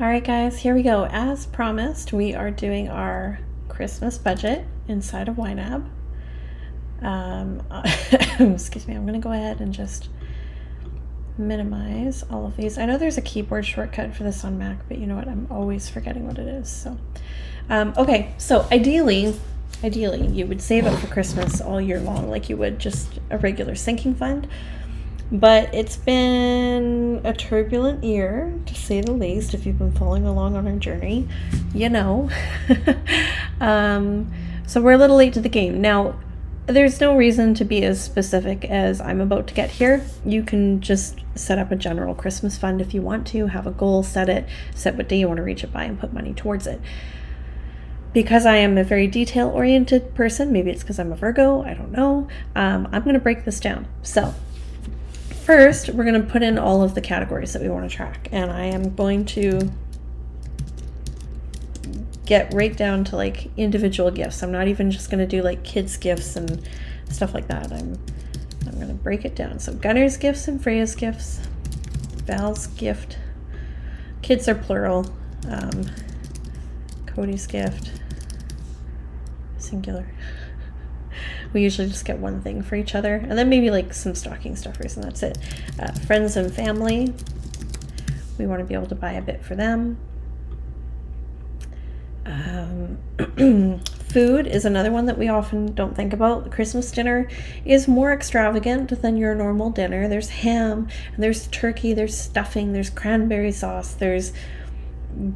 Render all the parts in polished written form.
All right, guys, here we go. As promised, we are doing our Christmas budget inside of YNAB. Excuse me, I'm going to go ahead and just minimize all of these. I know there's a keyboard shortcut for this on Mac, but you know what? I'm always forgetting what it is. So, okay, so ideally, you would save up for Christmas all year long like you would just a regular sinking fund. But it's been a turbulent year, to say the least. If you've been following along on our journey, you know. So we're a little late to the game. Now, there's no reason to be as specific as I'm about to get here. You can just set up a general Christmas fund if you want to, have a goal, set what day you want to reach it by, and put money towards it. Because I am a very detail-oriented person, maybe it's because I'm a Virgo, I don't know, I'm going to break this down. So, first, we're going to put in all of the categories that we want to track, and I am going to get right down to like individual gifts. I'm not even just going to do like kids' gifts and stuff like that. I'm going to break it down. So Gunner's gifts and Freya's gifts, Val's gift, kids are plural, Cody's gift, singular. We usually just get one thing for each other, and then maybe like some stocking stuffers, and that's it. Friends and family, we want to be able to buy a bit for them. Food is another one that we often don't think about. The Christmas dinner is more extravagant than your normal dinner. There's ham, and there's turkey, there's stuffing, there's cranberry sauce, there's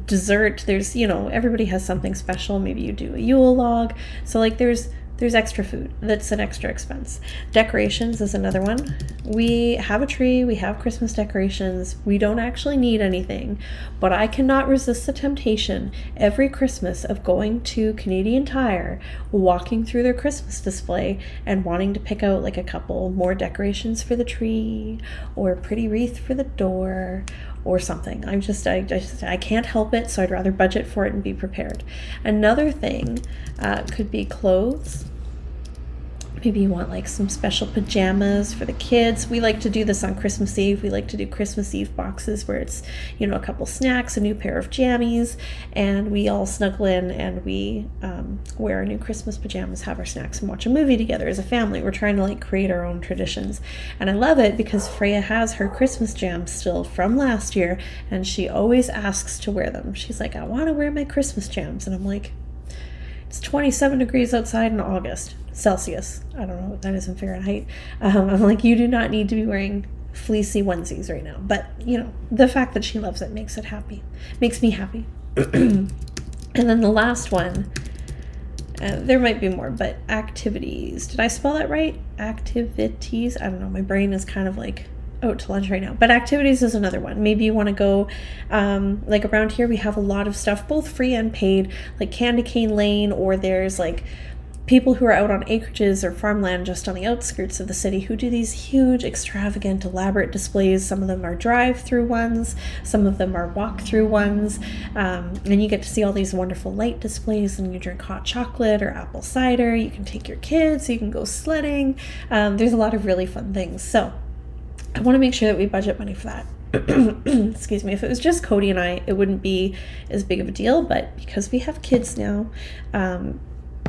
dessert, there's, everybody has something special. Maybe you do a Yule log. So like there's extra food. That's an extra expense. Decorations is another one. We have a tree, we have Christmas decorations. We don't actually need anything, but I cannot resist the temptation every Christmas of going to Canadian Tire, walking through their Christmas display and wanting to pick out like a couple more decorations for the tree or a pretty wreath for the door or something. I can't help it, so I'd rather budget for it and be prepared. Another thing could be clothes. Maybe you want like some special pajamas for the kids. We like to do this on Christmas Eve. We like to do Christmas Eve boxes where it's, a couple snacks, a new pair of jammies, and we all snuggle in and we wear our new Christmas pajamas, have our snacks, and watch a movie together as a family. We're trying to like create our own traditions. And I love it because Freya has her Christmas jams still from last year, and she always asks to wear them. She's like, I want to wear my Christmas jams. And I'm like, it's 27 degrees outside in August. Celsius. I don't know what that is in Fahrenheit. I'm like, you do not need to be wearing fleecy onesies right now. But, the fact that she loves it makes me happy. And then the last one, there might be more, but activities. Did I spell that right? Activities? I don't know. My brain is kind of like out to lunch right now. But activities is another one. Maybe you want to go, like around here, we have a lot of stuff, both free and paid, like Candy Cane Lane, or there's like people who are out on acreages or farmland just on the outskirts of the city who do these huge, extravagant, elaborate displays. Some of them are drive-through ones, some of them are walk-through ones, and you get to see all these wonderful light displays, and you drink hot chocolate or apple cider. You can take your kids, you can go sledding. There's a lot of really fun things. So I want to make sure that we budget money for that. Excuse me. If it was just Cody and I, it wouldn't be as big of a deal, but because we have kids now,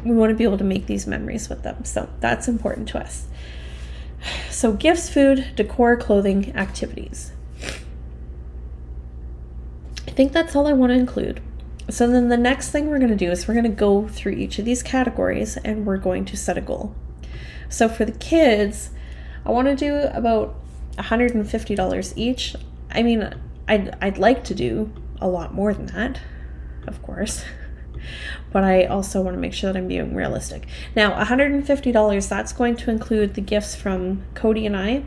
we want to be able to make these memories with them. So that's important to us. So gifts, food, decor, clothing, activities. I think that's all I want to include. So then the next thing we're going to do is we're going to go through each of these categories and we're going to set a goal. So for the kids, I want to do about $150 each. I mean, I'd like to do a lot more than that, of course. But I also want to make sure that I'm being realistic. Now, $150, that's going to include the gifts from Cody and I,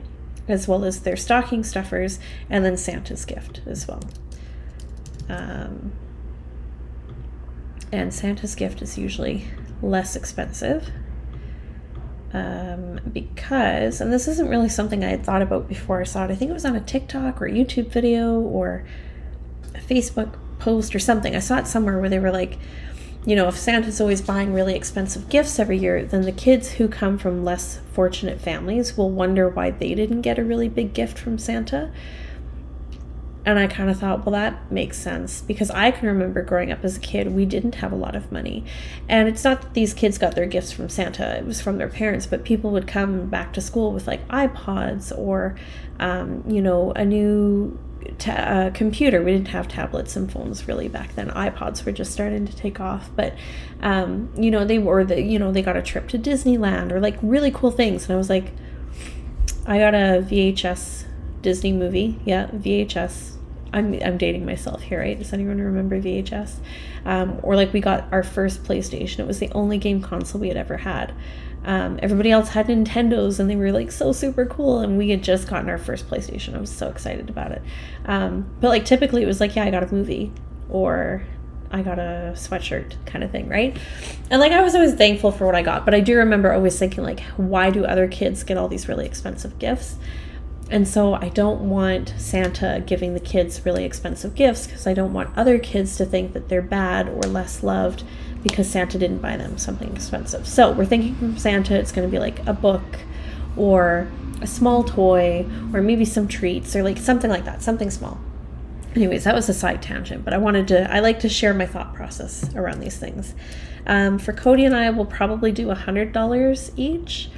as well as their stocking stuffers, and then Santa's gift as well. And Santa's gift is usually less expensive because, and this isn't really something I had thought about before I saw it. I think it was on a TikTok or a YouTube video or a Facebook post or something. I saw it somewhere where they were like, if Santa's always buying really expensive gifts every year, then the kids who come from less fortunate families will wonder why they didn't get a really big gift from Santa. And I kind of thought, well, that makes sense, because I can remember growing up as a kid, we didn't have a lot of money. And it's not that these kids got their gifts from Santa, it was from their parents, but people would come back to school with like iPods or, a new computer. We didn't have tablets and phones really back then. iPods were just starting to take off, but, they got a trip to Disneyland or like really cool things. And I was like, I got a VHS Disney movie. Yeah, VHS. I'm dating myself here, right? Does anyone remember VHS? Or like we got our first PlayStation. It was the only game console we had ever had. Everybody else had Nintendos and they were like so super cool, and we had just gotten our first PlayStation. I was so excited about it. But like typically it was like, yeah, I got a movie or I got a sweatshirt kind of thing, right? And like I was always thankful for what I got, but I do remember always thinking like, why do other kids get all these really expensive gifts? And so I don't want Santa giving the kids really expensive gifts, because I don't want other kids to think that they're bad or less loved because Santa didn't buy them something expensive. So we're thinking from Santa, it's going to be like a book or a small toy or maybe some treats or like something like that, something small. Anyways, that was a side tangent, but I like to share my thought process around these things. For Cody and I, we'll probably do $100 each.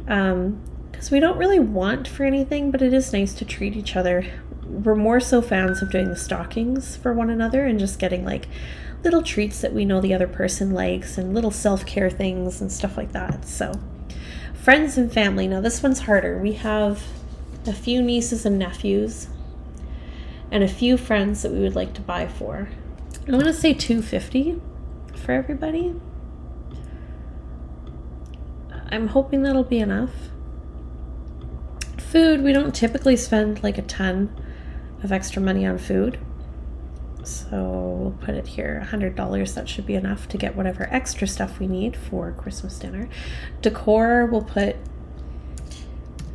Because we don't really want for anything, but it is nice to treat each other. We're more so fans of doing the stockings for one another and just getting like little treats that we know the other person likes and little self-care things and stuff like that. So friends and family. Now this one's harder. We have a few nieces and nephews and a few friends that we would like to buy for. I want to say $250 for everybody. I'm hoping that'll be enough. Food, we don't typically spend like a ton of extra money on food. So we'll put it here, $100. That should be enough to get whatever extra stuff we need for Christmas dinner. Decor, we'll put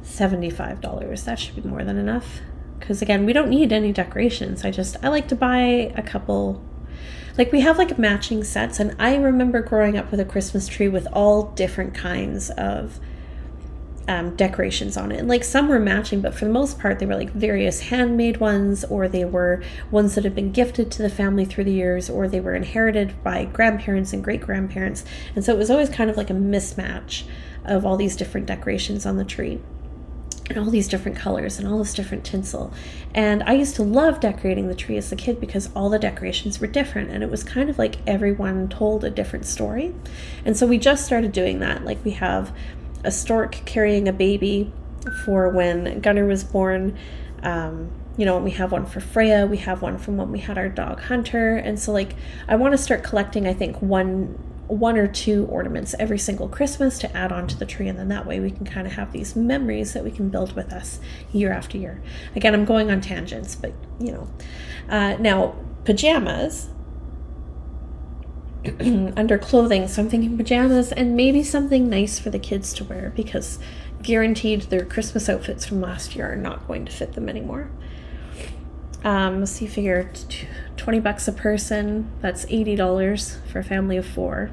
$75. That should be more than enough. Because again, we don't need any decorations. I like to buy a couple, like we have like matching sets. And I remember growing up with a Christmas tree with all different kinds of decorations on it, and like some were matching, but for the most part they were like various handmade ones, or they were ones that had been gifted to the family through the years, or they were inherited by grandparents and great grandparents. And so it was always kind of like a mismatch of all these different decorations on the tree and all these different colors and all this different tinsel. And I used to love decorating the tree as a kid because all the decorations were different, and it was kind of like everyone told a different story. And so we just started doing that. Like we have a stork carrying a baby for when Gunnar was born. We have one for Freya. We have one from when we had our dog Hunter. And so like, I want to start collecting, I think one or two ornaments every single Christmas to add on to the tree. And then that way we can kind of have these memories that we can build with us year after year. Again, I'm going on tangents, but now pajamas, under clothing, so I'm thinking pajamas and maybe something nice for the kids to wear, because guaranteed their Christmas outfits from last year are not going to fit them anymore. Let's see, figure $20 a person, that's $80 for a family of 4.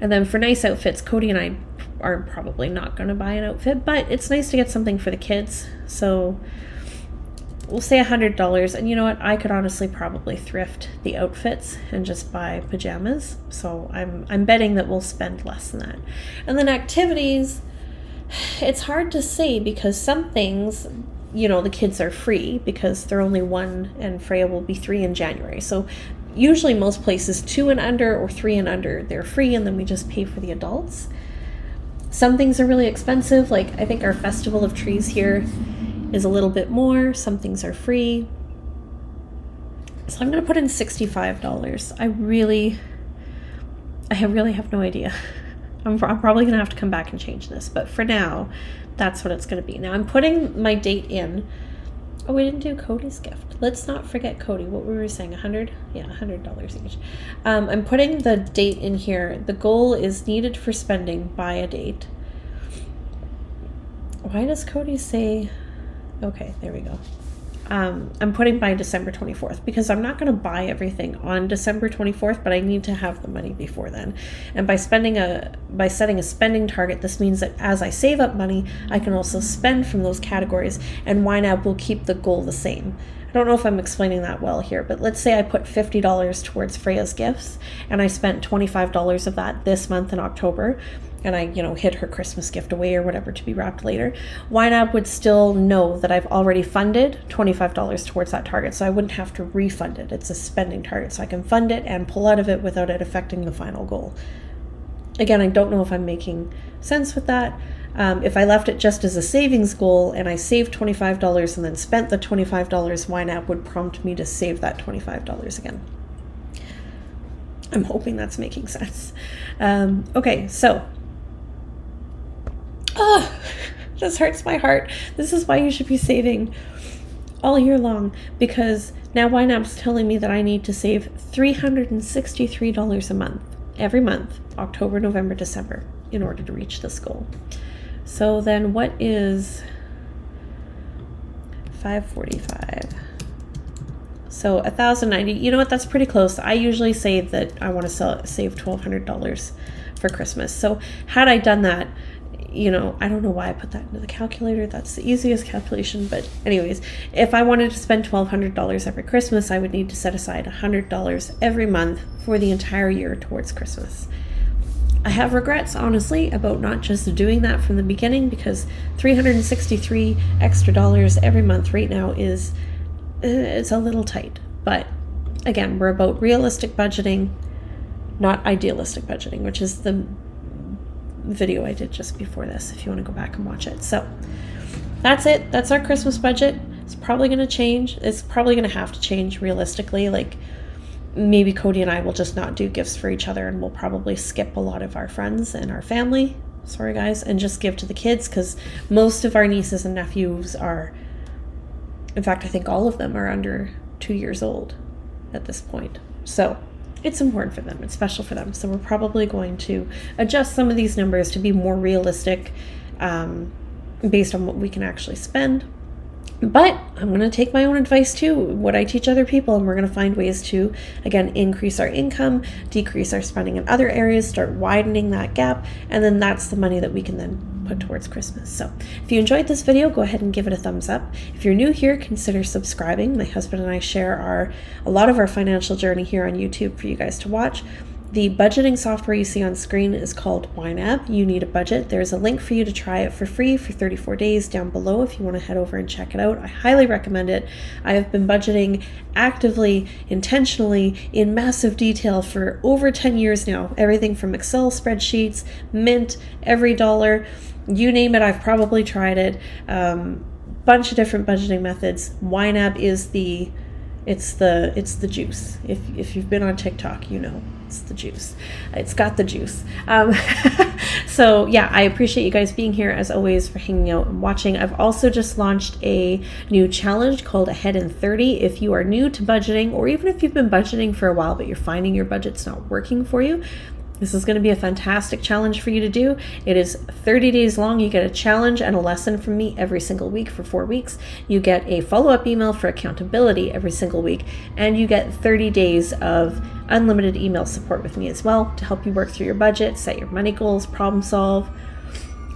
And then for nice outfits, Cody and I are probably not going to buy an outfit, but it's nice to get something for the kids. So we'll say $100, and you know what? I could honestly probably thrift the outfits and just buy pajamas. So I'm betting that we'll spend less than that. And then activities, it's hard to say, because some things, the kids are free because they're only 1 and Freya will be 3 in January. So usually most places 2 and under or 3 and under, they're free, and then we just pay for the adults. Some things are really expensive. Like I think our Festival of Trees here is a little bit more. Some things are free. So I'm going to put in $65. I really have no idea. I'm probably going to have to come back and change this, but for now, that's what it's going to be. Now I'm putting my date in. Oh, we didn't do Cody's gift. Let's not forget Cody. What were we saying? $100? Yeah, $100 each. I'm putting the date in here. The goal is needed for spending by a date. Why does Cody say... Okay, there we go. I'm putting by December 24th because I'm not going to buy everything on December 24th, but I need to have the money before then. And by setting a spending target, this means that as I save up money, I can also spend from those categories, and YNAB will keep the goal the same. I don't know if I'm explaining that well here, but let's say I put $50 towards Freya's gifts and I spent $25 of that this month in October, and I, hid her Christmas gift away or whatever to be wrapped later. YNAB would still know that I've already funded $25 towards that target, so I wouldn't have to refund it. It's a spending target, so I can fund it and pull out of it without it affecting the final goal. Again, I don't know if I'm making sense with that. If I left it just as a savings goal and I saved $25 and then spent the $25, YNAB would prompt me to save that $25 again. I'm hoping that's making sense. Okay, so this hurts my heart. This is why you should be saving all year long, because now YNAB's telling me that I need to save $363 a month, every month, October, November, December, in order to reach this goal. So then what is 545? So 1,090. You know what? That's pretty close. I usually say that I want to save $1,200 for Christmas. So had I done that, I don't know why I put that into the calculator. That's the easiest calculation. But anyways, if I wanted to spend $1,200 every Christmas, I would need to set aside $100 every month for the entire year towards Christmas. I have regrets, honestly, about not just doing that from the beginning, because $363 extra every month right now it's a little tight. But again, we're about realistic budgeting, not idealistic budgeting, which is the video I did just before this, if you want to go back and watch it. So that's it. That's our Christmas budget. It's probably going to change. It's probably going to have to change realistically. Like, maybe Cody and I will just not do gifts for each other, and we'll probably skip a lot of our friends and our family, sorry guys, and just give to the kids, because most of our nieces and nephews are, in fact, I think all of them are under 2 years old at this point. So it's important for them. It's special for them. So we're probably going to adjust some of these numbers to be more realistic, based on what we can actually spend. But I'm going to take my own advice too, what I teach other people, and we're going to find ways to, again, increase our income, decrease our spending in other areas, start widening that gap, and then that's the money that we can then put towards Christmas. So if you enjoyed this video, go ahead and give it a thumbs up. If you're new here, consider subscribing. My husband and I share a lot of our financial journey here on YouTube for you guys to watch. The budgeting software you see on screen is called YNAB. You Need a Budget. There's a link for you to try it for free for 34 days down below if you want to head over and check it out. I highly recommend it. I have been budgeting actively, intentionally, in massive detail for over 10 years now. Everything from Excel spreadsheets, Mint, every dollar, you name it, I've probably tried it. Bunch of different budgeting methods. YNAB is it's the juice. If you've been on TikTok, it's the juice. It's got the juice. So yeah, I appreciate you guys being here as always, for hanging out and watching. I've also just launched a new challenge called Ahead in 30. If you are new to budgeting, or even if you've been budgeting for a while but you're finding your budget's not working for you, this is going to be a fantastic challenge for you to do. It is 30 days long. You get a challenge and a lesson from me every single week for 4 weeks. You get a follow-up email for accountability every single week. And you get 30 days of unlimited email support with me as well to help you work through your budget, set your money goals, problem solve.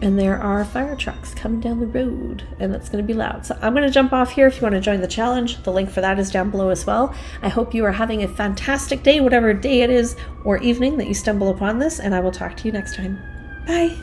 And there are fire trucks coming down the road, and that's going to be loud. So I'm going to jump off here. If you want to join the challenge, the link for that is down below as well. I hope you are having a fantastic day, whatever day it is or evening that you stumble upon this, and I will talk to you next time. Bye.